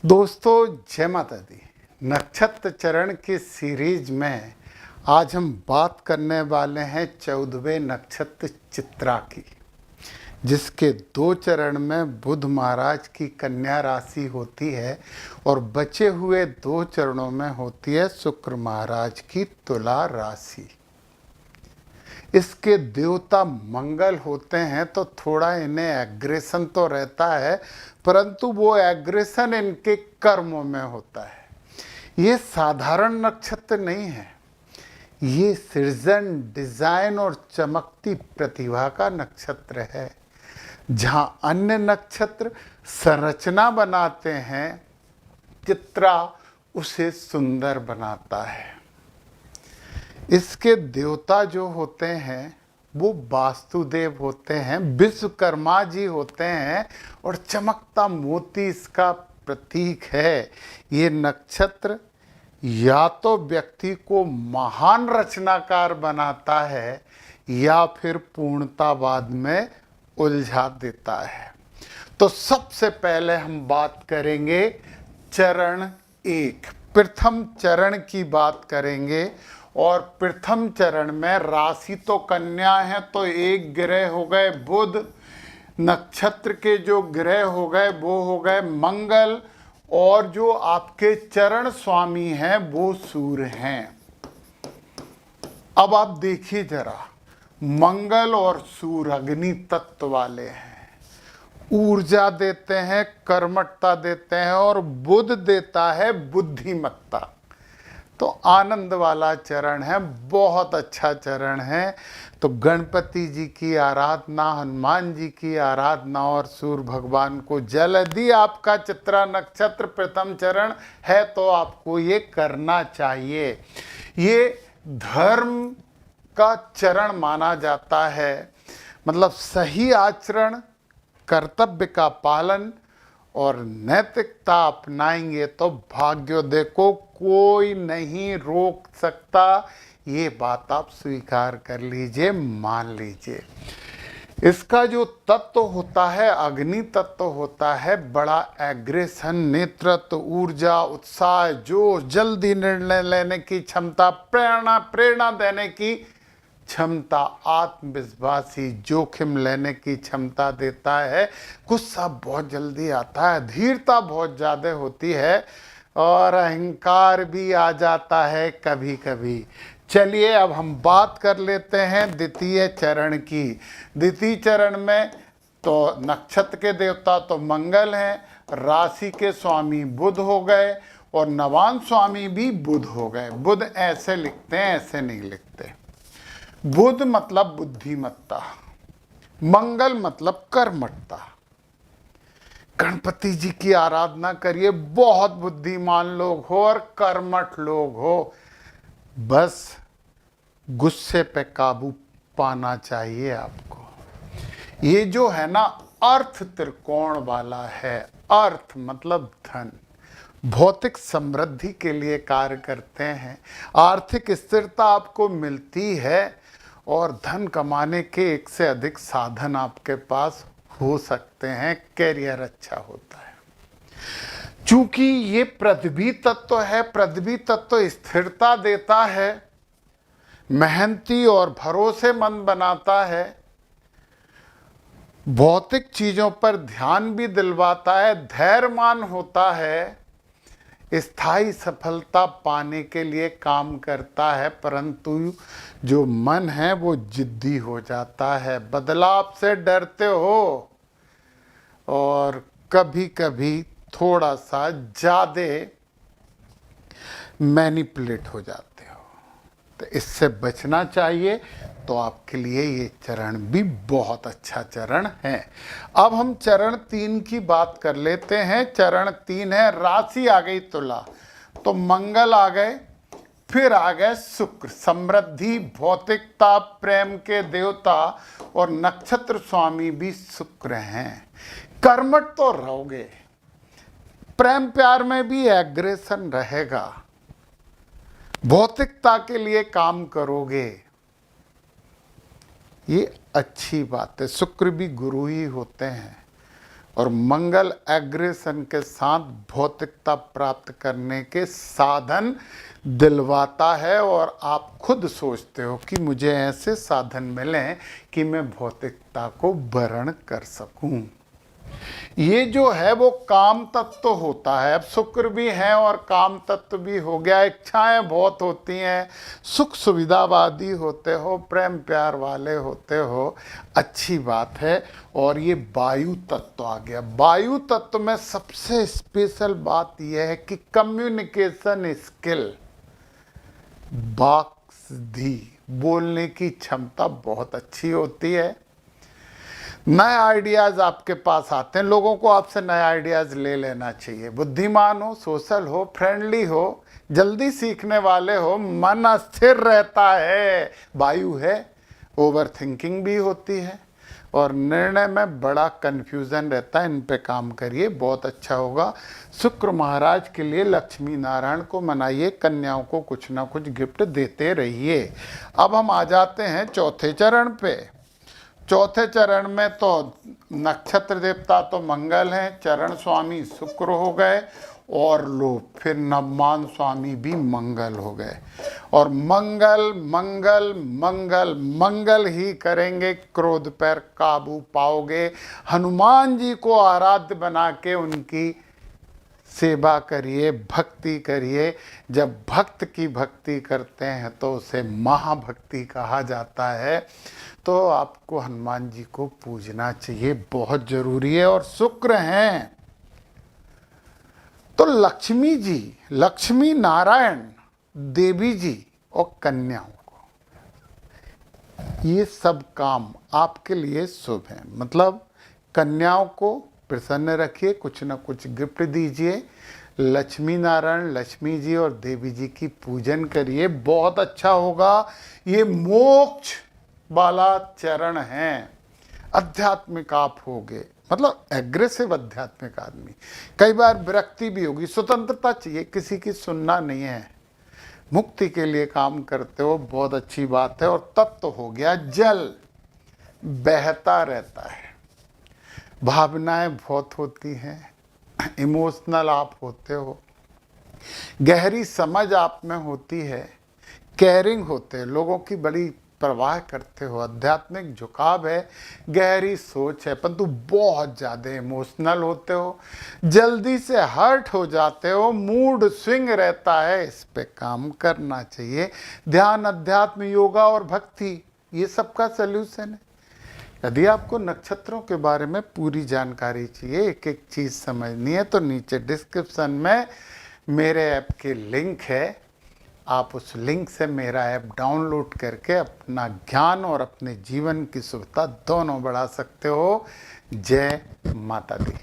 दोस्तों जय माता दी। नक्षत्र चरण की सीरीज में आज हम बात करने वाले हैं 14वें नक्षत्र चित्रा की, जिसके 2 चरण में बुध महाराज की कन्या राशि होती है और बचे हुए 2 चरणों में होती है शुक्र महाराज की तुला राशि। इसके देवता मंगल होते हैं तो थोड़ा इन्हें एग्रेशन तो रहता है, परंतु वो एग्रेशन इनके कर्मों में होता है। ये साधारण नक्षत्र नहीं है, ये सृजन, डिजाइन और चमकती प्रतिभा का नक्षत्र है। जहां अन्य नक्षत्र संरचना बनाते हैं, चित्रा उसे सुंदर बनाता है। इसके देवता जो होते हैं वो वास्तुदेव होते हैं, विश्वकर्मा जी होते हैं और चमकता मोती इसका प्रतीक है। ये नक्षत्र या तो व्यक्ति को महान रचनाकार बनाता है या फिर पूर्णतावाद में उलझा देता है। तो सबसे पहले हम बात करेंगे चरण 1, प्रथम चरण की बात करेंगे। और प्रथम चरण में राशि तो कन्या है, तो एक ग्रह हो गए बुध, नक्षत्र के जो ग्रह हो गए वो हो गए मंगल, और जो आपके चरण स्वामी हैं वो सूर्य हैं। अब आप देखिए जरा, मंगल और सूर्य अग्नि तत्व वाले हैं, ऊर्जा देते हैं, कर्मठता देते हैं, और बुध देता है बुद्धिमत्ता। तो आनंद वाला चरण है, बहुत अच्छा चरण है। तो गणपति जी की आराधना, हनुमान जी की आराधना और सूर्य भगवान को जल, यदि आपका चित्रा नक्षत्र प्रथम चरण है तो आपको ये करना चाहिए। ये धर्म का चरण माना जाता है, मतलब सही आचरण, कर्तव्य का पालन और नैतिकता अपनाएंगे तो भाग्योदय को कोई नहीं रोक सकता। ये बात आप स्वीकार कर लीजिए, मान लीजिए। इसका जो तत्व होता है, अग्नि तत्व होता है, बड़ा एग्रेशन, नेतृत्व, ऊर्जा, उत्साह, जोश, जल्दी निर्णय लेने की क्षमता, प्रेरणा देने की क्षमता, आत्मविश्वासी, जोखिम लेने की क्षमता देता है। गुस्सा बहुत जल्दी आता है, धीरता बहुत ज़्यादा होती है और अहंकार भी आ जाता है कभी कभी। चलिए अब हम बात कर लेते हैं द्वितीय चरण की। द्वितीय चरण में तो नक्षत्र के देवता तो मंगल हैं, राशि के स्वामी बुध हो गए और नवान स्वामी भी बुध हो गए। बुध ऐसे लिखते हैं, ऐसे नहीं लिखते। बुध मतलब बुद्धिमत्ता, मंगल मतलब कर्मठता। गणपति जी की आराधना करिए, बहुत बुद्धिमान लोग हो और कर्मठ लोग हो, बस गुस्से पे काबू पाना चाहिए आपको। ये जो है ना, अर्थ त्रिकोण वाला है। अर्थ मतलब धन, भौतिक समृद्धि के लिए कार्य करते हैं, आर्थिक स्थिरता आपको मिलती है और धन कमाने के एक से अधिक साधन आपके पास हो सकते हैं, कैरियर अच्छा होता है। चूंकि ये पृथ्वी तत्व है, पृथ्वी तत्व स्थिरता देता है, मेहनती और भरोसेमंद बनाता है, भौतिक चीजों पर ध्यान भी दिलवाता है, धैर्यमान होता है, स्थायी सफलता पाने के लिए काम करता है, परंतु जो मन है वो जिद्दी हो जाता है, बदलाव से डरते हो और कभी कभी थोड़ा सा ज़्यादा मैनिपुलेट हो जाते हो। तो इससे बचना चाहिए। तो आपके लिए ये चरण भी बहुत अच्छा चरण है। अब हम चरण 3 की बात कर लेते हैं। चरण 3 है, राशि आ गई तुला, तो मंगल आ गए, फिर आ गए शुक्र, समृद्धि, भौतिकता, प्रेम के देवता, और नक्षत्र स्वामी भी शुक्र हैं। कर्मठ तो रहोगे, प्रेम प्यार में भी एग्रेशन रहेगा, भौतिकता के लिए काम करोगे, ये अच्छी बात है। शुक्र भी गुरु ही होते हैं, और मंगल एग्रेशन के साथ भौतिकता प्राप्त करने के साधन दिलवाता है, और आप खुद सोचते हो कि मुझे ऐसे साधन मिलें कि मैं भौतिकता को वरण कर सकूं। ये जो है वो काम तत्व होता है। अब शुक्र भी है और काम तत्व भी हो गया। इच्छाएं बहुत होती हैं, सुख सुविधावादी होते हो, प्रेम प्यार वाले होते हो, अच्छी बात है। और ये वायु तत्व आ गया। वायु तत्व में सबसे स्पेशल बात यह है कि कम्युनिकेशन स्किल, वाक सिद्धि, बोलने की क्षमता बहुत अच्छी होती है। नए आइडियाज़ आपके पास आते हैं, लोगों को आपसे नए आइडियाज़ ले लेना चाहिए। बुद्धिमान हो, सोशल हो, फ्रेंडली हो, जल्दी सीखने वाले हो, मन अस्थिर रहता है, वायु है। ओवर थिंकिंग भी होती है और निर्णय में बड़ा कन्फ्यूज़न रहता है। इन पे काम करिए, बहुत अच्छा होगा। शुक्र महाराज के लिए लक्ष्मी नारायण को मनाइए, कन्याओं को कुछ ना कुछ गिफ्ट देते रहिए। अब हम आ जाते हैं चौथे चरण पे। चौथे चरण में तो नक्षत्र देवता तो मंगल हैं, चरण स्वामी शुक्र हो गए, और लो फिर नवमान स्वामी भी मंगल हो गए। और मंगल मंगल मंगल मंगल ही करेंगे, क्रोध पर काबू पाओगे। हनुमान जी को आराध्य बना के उनकी सेवा करिए, भक्ति करिए। जब भक्त की भक्ति करते हैं तो उसे महाभक्ति कहा जाता है। तो आपको हनुमान जी को पूजना चाहिए, बहुत जरूरी है। और शुक्र हैं तो लक्ष्मी जी, लक्ष्मी नारायण, देवी जी और कन्याओं को, ये सब काम आपके लिए शुभ है। मतलब कन्याओं को प्रसन्न रखिए, कुछ ना कुछ गिफ्ट दीजिए। लक्ष्मी नारायण, लक्ष्मी जी और देवी जी की पूजन करिए, बहुत अच्छा होगा। ये मोक्ष वाला चरण है। आध्यात्मिक आप होगे, मतलब एग्रेसिव आध्यात्मिक आदमी। कई बार विरक्ति भी होगी, स्वतंत्रता चाहिए, किसी की सुनना नहीं है, मुक्ति के लिए काम करते हो, बहुत अच्छी बात है। और तत्व हो गया जल, बहता रहता है, भावनाएं बहुत होती हैं, इमोशनल आप होते हो, गहरी समझ आप में होती है, केयरिंग होते हैं, लोगों की बड़ी परवाह करते हो, आध्यात्मिक झुकाव है, गहरी सोच है, परंतु बहुत ज़्यादा इमोशनल होते हो, जल्दी से हर्ट हो जाते हो, मूड स्विंग रहता है। इस पे काम करना चाहिए। ध्यान, अध्यात्म, योगा और भक्ति, ये सबका सल्यूशन है। यदि आपको नक्षत्रों के बारे में पूरी जानकारी चाहिए, एक एक चीज़ समझनी है, तो नीचे डिस्क्रिप्शन में मेरे ऐप के लिंक है। आप उस लिंक से मेरा ऐप डाउनलोड करके अपना ज्ञान और अपने जीवन की सुविधा दोनों बढ़ा सकते हो। जय माता दी।